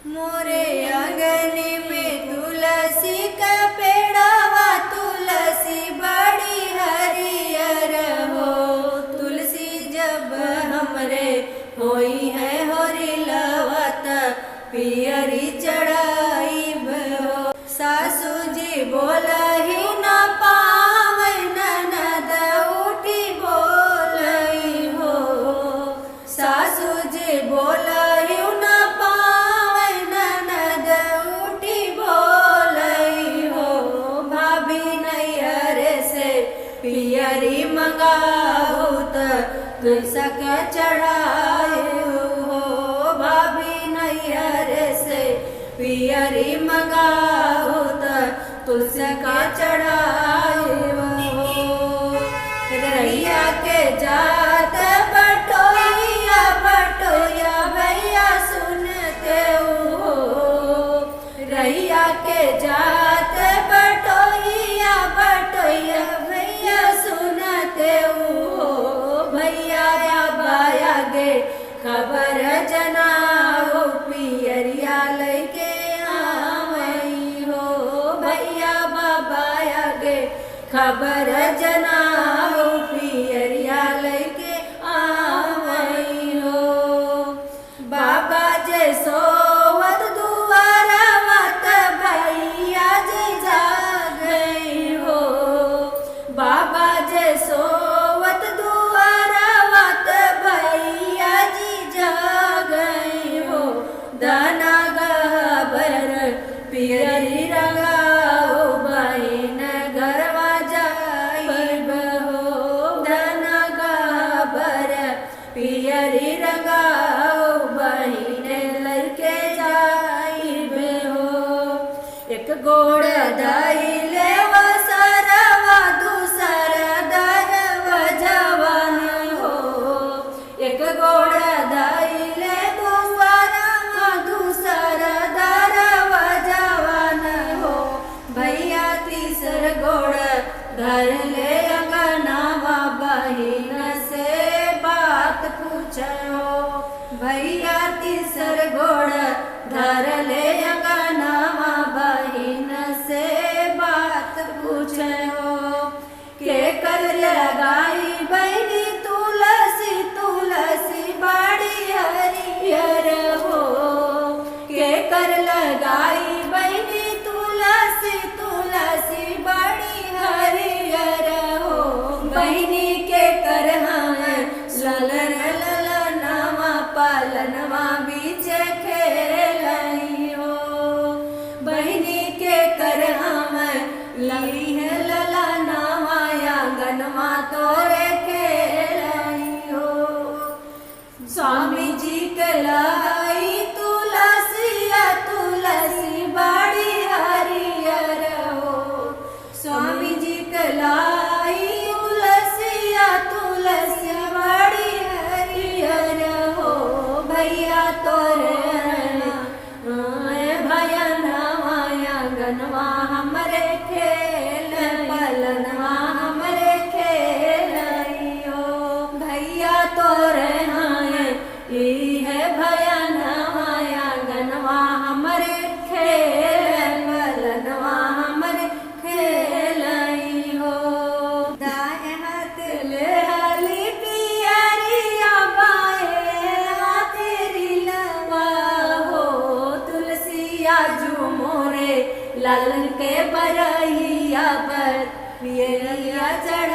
मोरे आंगन में तुलसी का पेड़वा, तुलसी बड़ी हरियर हो। तुलसी जब हमरे होई है होरी लवत, पियरी चढ़ाई हो। सासू जी बोलही न पावै, ननद उठी बोलई हो। सासू जी बोलही न पावै, ननद उठी बोलई हो। भाभी नैहर से पियरी मंगाऊत, तुलसा के चढ़ाए हो। भाभी नैहर से पियरी मंगाऊत, तुलसा का चढ़ाए हो। रैया के जात बटोइया, बटोइया भैया सुनते हो। रैया के जात बटोइया, बटोइया भैया सुनते हो। भैया बाबा आगे खबर जनाओ, पियरिया लैके आवई हो। भैया बाबा आगे खबर जनाओ, पियरिया लैके आवई हो। बाबा जे सोवत दुआरवा, त भैया जे जागई हो। बाबा जे सोवत दुआरवा, त भैया जी जागई हो। दाना गबर पियरी रंगाओ, बहिन घरवा जाइब हो। दाना गबर पियरी रंगाओ, बहिन लैके जाइब हो। एक गोड़ दाइले वसरवा, दूसर दरवा जवान हो। एक गोड़ दाइले दुआरवा, दूसर दरवा जवान हो। भैया तीसर गोड़ धर ले अंगनावा, बहिन से बात पूछो। भैया तीसर गोड़ धर ले अंगनावा, बहिन से बात पूछो। के कर लगाई बहनी तुलसी, तुलसी बड़ी हरियर हो। के कर लगाई बहनी तुलसी, तुलसी बड़ी हरियर हो। बहनी के कर ललन ललनवा, पालनवा बीच खेलई हो। बहनी के कर लई है ललनवा, आंगनवा तोरे खेलई हो। स्वामी जी के लाई तुलसिया, तुलसी बड़ी हरियर हो। स्वामी जी के लाई तुलसिया, तुलसी बड़ी हरियर हो। भैया तोरे भैया नवा, आंगनवा हमरे खेल, पलनवा हमरे खेलई हो। भैया तोरे ई है भैया नवा, आंगनवा हमरे खेल, पलनवा हमरे खेलई हो। दाएं हाथ ले हाली पियरिया, बाएं हाथ रिलवा हो। तुलसिया जू मोरे लालन के बरहिया पर पियरिया चढ़